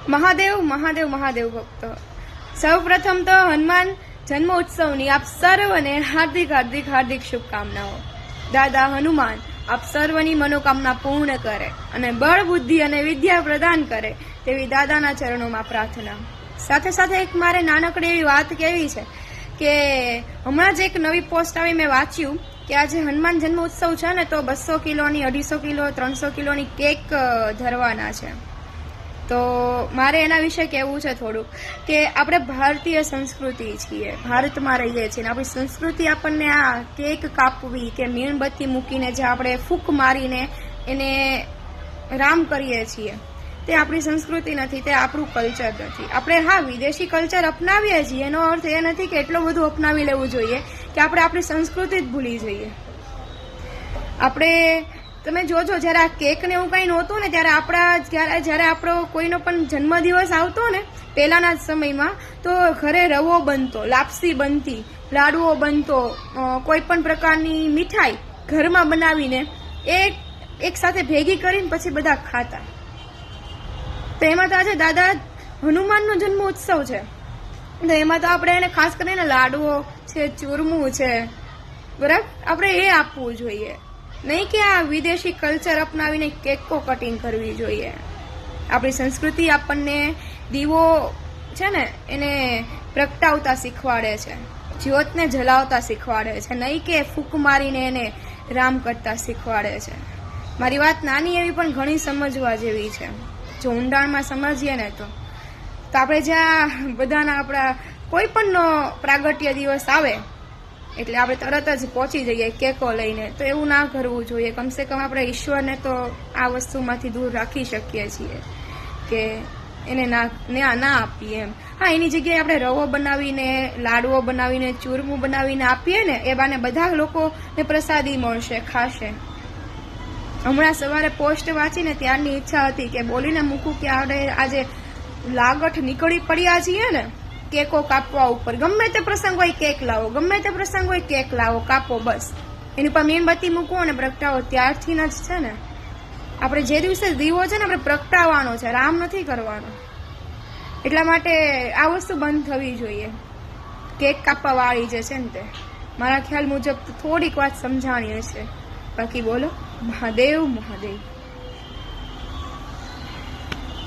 મહાદેવ મહાદેવ મહાદેવ ભક્તો, સૌ પ્રથમ તો હનુમાન જન્મ ઉત્સવની આપ સર્વને હાર્દિક હાર્દિક હાર્દિક શુભકામનાઓ। દાદા હનુમાન આપ સર્વની મનોકામના પૂર્ણ કરે અને બળ બુદ્ધિ અને વિદ્યા પ્રદાન કરે તેવી દાદાના ચરણોમાં પ્રાર્થના। સાથે સાથે એક મારે નાનકડી એવી વાત કહેવી છે કે હમણાં જ એક નવી પોસ્ટ આવી, મેં વાંચ્યું કે આજે હનુમાન જન્મ ઉત્સવ છે ને તો 200 કિલોની 250 કિલો 300 કિલોની કેક ધરવાના છે। તો મારે એના વિશે કહેવું છે થોડુંક કે આપણે ભારતીય સંસ્કૃતિ છીએ, ભારતમાં રહીએ છીએ, આપણી સંસ્કૃતિ આપણને આ કેક કાપવી કે મીણબત્તી મૂકીને જે આપણે ફૂંક મારીને એને રામ કરીએ છીએ તે આપણી સંસ્કૃતિ નથી, તે આપણું કલ્ચર નથી। આપણે હા વિદેશી કલ્ચર અપનાવીએ છીએ, એનો અર્થ એ નથી કે એટલું બધું અપનાવી લેવું જોઈએ કે આપણે આપણી સંસ્કૃતિ જ ભૂલી જઈએ। આપણે તમે જોજો જયારે આ કેક ને એવું કઈ નહોતું ને ત્યારે આપણા જયારે આપણો કોઈનો પણ જન્મદિવસ આવતો ને પહેલાના સમયમાં તો ઘરે રવો બનતો, લાપસી બનતી, લાડુઓ બનતો, કોઈ પણ પ્રકારની મીઠાઈ ઘરમાં બનાવીને એક સાથે ભેગી કરીને પછી બધા ખાતા। તો એમાં તો આજે દાદા હનુમાનનો જન્મ ઉત્સવ છે તો એમાં તો આપણે એને ખાસ કરીને લાડુઓ છે, ચૂરમું છે, બરાબર, આપણે એ આપવું જોઈએ, નહીં કે આ વિદેશી કલ્ચર અપનાવીને કેકો કટિંગ કરવી જોઈએ। આપણી સંસ્કૃતિ આપણને દીવો છે ને એને પ્રગટાવતા શીખવાડે છે, જ્યોતને જલાવતા શીખવાડે છે, નહીં કે ફૂંક મારીને એને રામ કરતા શીખવાડે છે। મારી વાત નાની એવી પણ ઘણી સમજવા જેવી છે, જો ઊંડાણમાં સમજીએ ને તો આપણે જ્યાં બધાના આપણા કોઈ પણ પ્રાગટ્ય દિવસ આવે એટલે આપણે તરત જ પહોંચી જઈએ કેકો લઈને, તો એવું ના કરવું જોઈએ। કમસે કમ આપણે ઈશ્વરને તો આ વસ્તુમાંથી દૂર રાખી શકીએ છીએ કે એને ના આપીએ એમ। હા, એની જગ્યાએ આપણે રવો બનાવીને, લાડુઓ બનાવીને, ચૂરમું બનાવીને આપીએ ને એ બાને બધા લોકોને પ્રસાદી મળશે, ખાશે। હમણાં સવારે પોસ્ટ વાંચીને ત્યારની ઈચ્છા હતી કે બોલીને મૂકું કે આપણે આજે લાગઠ નીકળી પડ્યા છીએ ને કેકો કાપવા ઉપર, ગમે તે પ્રસંગ હોય કેક લાવો, ગમે તે પ્રસંગ હોય કેક લાવો, કાપો, બસ એની પર મીણબત્તી મૂકો અને પ્રગટાવો। ત્યારથી જ છે ને આપણે જે દિવસે દીવો છે ને આપણે પ્રગટાવવાનો છે, રામ નથી કરવાનો। એટલા માટે આ વસ્તુ બંધ થવી જોઈએ, કેક કાપવા વાળી જે છે ને તે મારા ખ્યાલ મુજબ થોડીક વાત સમજાણી હશે, બાકી બોલો મહાદેવ મહાદેવ।